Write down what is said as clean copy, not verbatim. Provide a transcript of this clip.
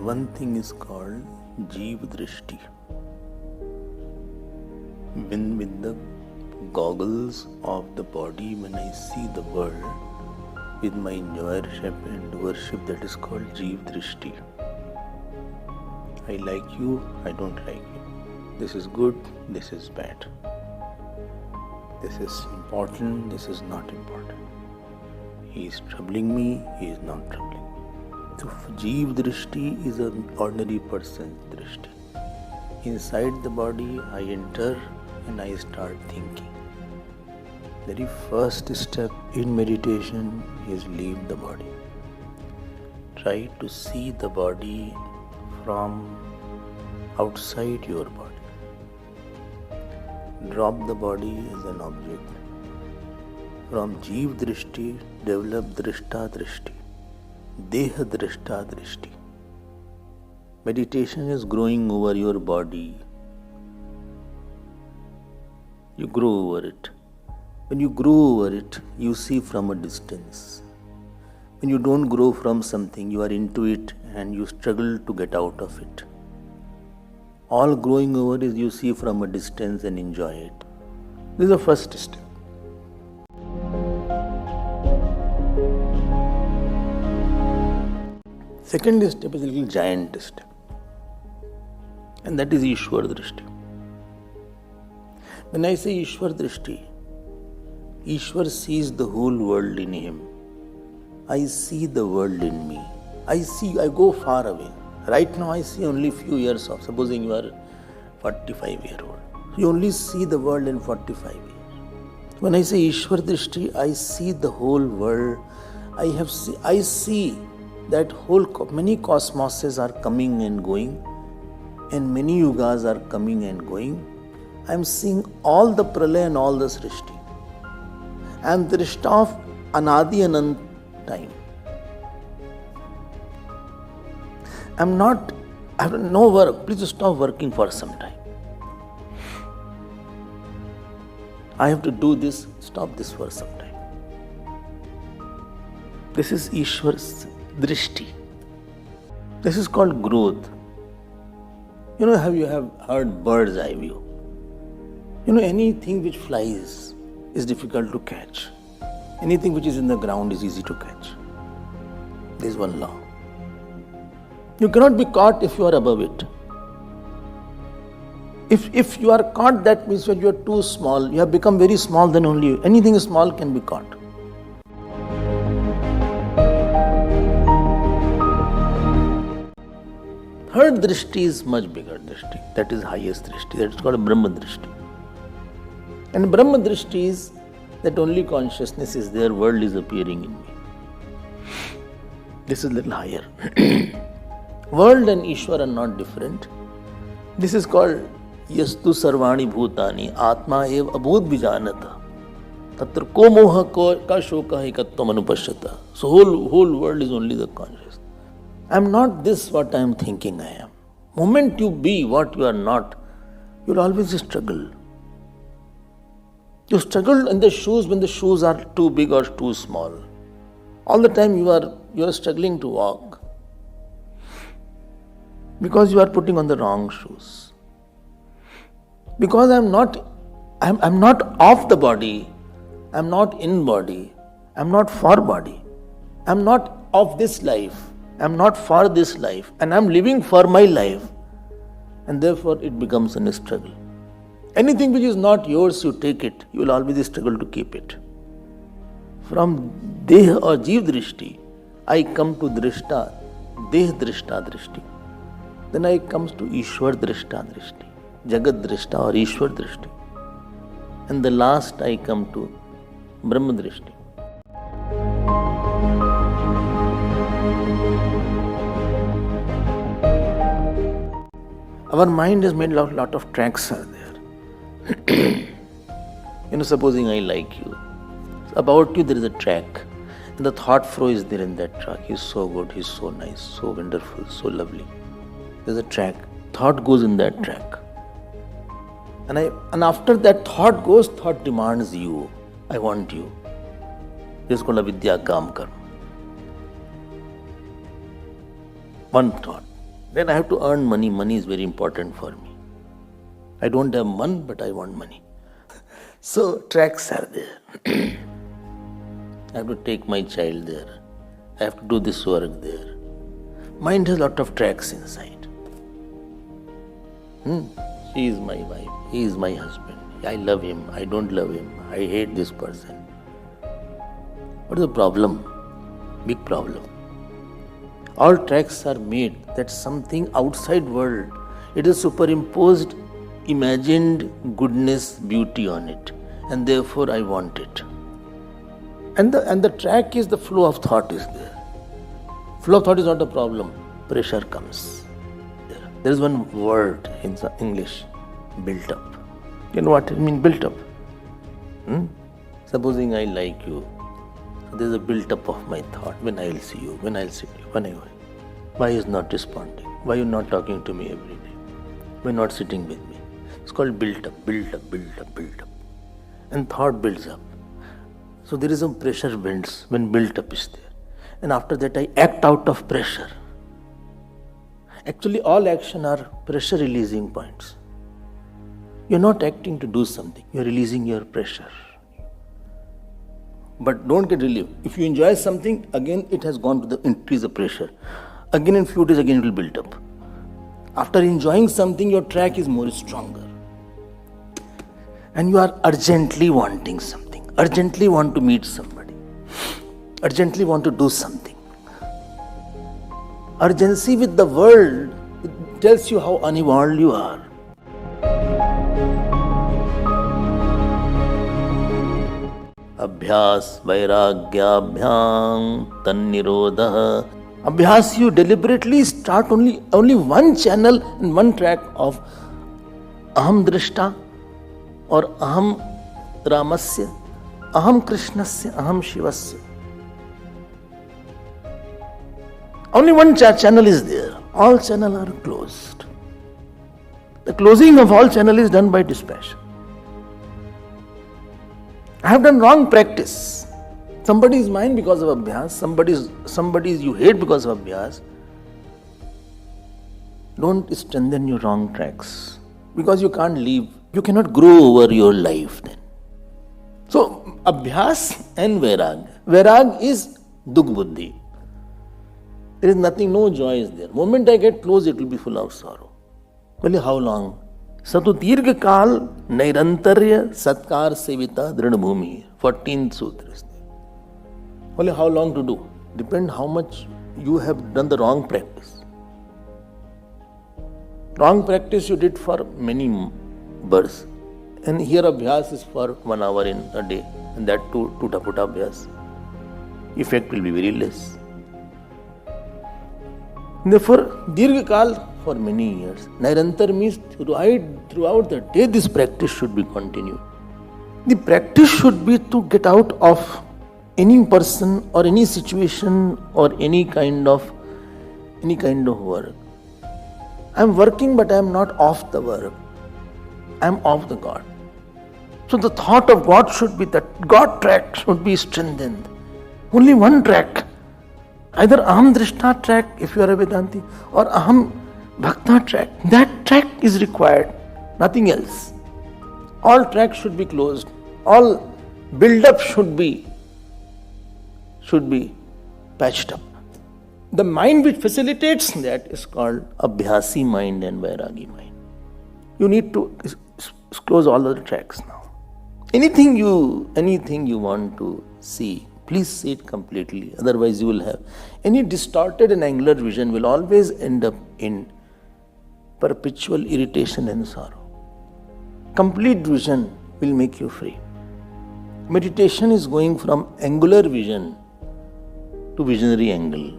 One thing is called Jeev Drishti. When with the goggles of the body, when I see the world with my enjoyership and worship, that is called Jeev Drishti. I like you, I don't like you. This is good, this is bad. This is important, this is not important. He is troubling me, he is not troubling me. So Jeev Drishti is an ordinary person's Drishti. Inside the body, I enter and I start thinking. Very first step in meditation is leave the body. Try to see the body from outside your body. Drop the body as an object. From Jeev Drishti, develop Drishta Drishti. Deha Drishta Drishti. Meditation is growing over your body. You grow over it. When you grow over it, you see from a distance. When you don't grow from something, you are into it and you struggle to get out of it. All growing over is you see from a distance and enjoy it. This is the first step. Second step is a little giant step, and that is Ishwar Drishti. When I say Ishwar Drishti, Ishwar sees the whole world in him. I see the world in me. I go far away. Right now I see only few years off. Supposing you are 45-year-old. You only see the world in 45 years. When I say Ishwar Drishti, I see the whole world. I see that many cosmoses are coming and going, and many yugas are coming and going. I am seeing all the pralaya and all the srishti. I am drishta of anadi anant time. I have no work. Please stop working for some time. I have to do this. Stop this for some time. This is Ishwar's Drishti. This is called growth. You have heard bird's eye view. Anything which flies is difficult to catch. Anything which is in the ground is easy to catch. There is one law. You cannot be caught if you are above it. If you are caught, that means when you are too small, you have become very small, then only anything small can be caught. Third Drishti is much bigger Drishti. That is highest Drishti. That is called Brahma Drishti. And Brahma Drishti is that only consciousness is there, world is appearing in me. This is a little higher. World and Ishwar are not different. This is called Yastu Sarvani Bhutani Atma Ev Abhut Vijanata Tatra Ko Moha Ka Shoka Ekatvam Anupashyata. So whole world is only the consciousness. I am not this what I am thinking I am. Moment you be what you are not, you will always struggle. You struggle in the shoes when the shoes are too big or too small. All the time you are struggling to walk because you are putting on the wrong shoes. Because I am not of the body, I am not in body, I am not for body, I am not of this life, I am not for this life, and I am living for my life, and therefore it becomes a struggle. Anything which is not yours, you take it, you will always struggle to keep it. From Deha or Jeev Drishti, I come to Drishta, Deh Drishta Drishti. Then I comes to Ishwar Drishta Drishti, Jagat Drishta or Ishwar Drishti. And the last I come to Brahma Drishti. Our mind has made a lot of tracks are there. Supposing I like you. About you there is a track. And the thought flow is there in that track. He's so good, he's so nice, so wonderful, so lovely. There's a track. Thought goes in that track. And after that thought goes, thought demands you. I want you. This is called avidya kam karma. One thought. Then I have to earn money. Money is very important for me. I don't have one, but I want money. So tracks are there. I have to take my child there. I have to do this work there. Mind has a lot of tracks inside. She is my wife. He is my husband. I love him. I don't love him. I hate this person. What is the problem? Big problem. All tracks are made that something outside world, it is superimposed, imagined goodness, beauty on it, and therefore I want it. And the track is the flow of thought is there. Flow of thought is not a problem. Pressure comes. There is one word in English, built up. You know what it means, built up? Supposing I like you, there is a built up of my thought. When I will see you, when I will see you, when I will. Why is not responding? Why you not talking to me every day? Why not sitting with me? It's called built up, built up, built up, built up. And thought builds up. So there is a pressure builds when built up is there. And after that I act out of pressure. Actually all action are pressure releasing points. You're not acting to do something. You're releasing your pressure. But don't get relieved. If you enjoy something, again it has gone to the increase the pressure. Again in few days, again it will build up. After enjoying something, your track is more stronger. And you are urgently wanting something. Urgently want to meet somebody. Urgently want to do something. Urgency with the world, it tells you how unevolved you are. Abhyas vairagyabhyam tannirodha. Abhyas, you deliberately start only one channel and one track of aham drishta or aham ramasya, aham krishnasya, aham shivasya. Only one channel is there. All channels are closed. The closing of all channel is done by dispassion. I have done wrong practice. Somebody is mine because of abhyas, somebody is you hate because of abhyas. Don't strengthen your wrong tracks. Because you can't live, you cannot grow over your life then. So, abhyas and vairag. Vairag is dukh buddhi. There is nothing, no joy is there. Moment I get close, it will be full of sorrow. Well, how long? Satu dirgha kal nairantarya satkar sevita drinabhumi. 14th sutra is there. Only how long to do? Depend how much you have done the wrong practice. Wrong practice you did for many births. And here abhyas is for 1 hour in a day. And that too, tutaputa abhyas. Effect will be very less. Therefore, dirgha kal for many years. Nairantar means throughout the day this practice should be continued. The practice should be to get out of any person or any situation or any kind of work. I am working but I am not off the work. I am off the God. So the thought of God should be that God track should be strengthened. Only one track. Either aham drishta track if you are a Vedanti or aham bhakta track. That track is required. Nothing else. All tracks should be closed. All build-up should be patched up. The mind which facilitates that is called abhyasi mind and vairagi mind. You need to close all other tracks now. Anything you want to see, please see it completely. Otherwise you will have any distorted and angular vision will always end up in perpetual irritation and sorrow. Complete vision will make you free. Meditation is going from angular vision to visionary angle.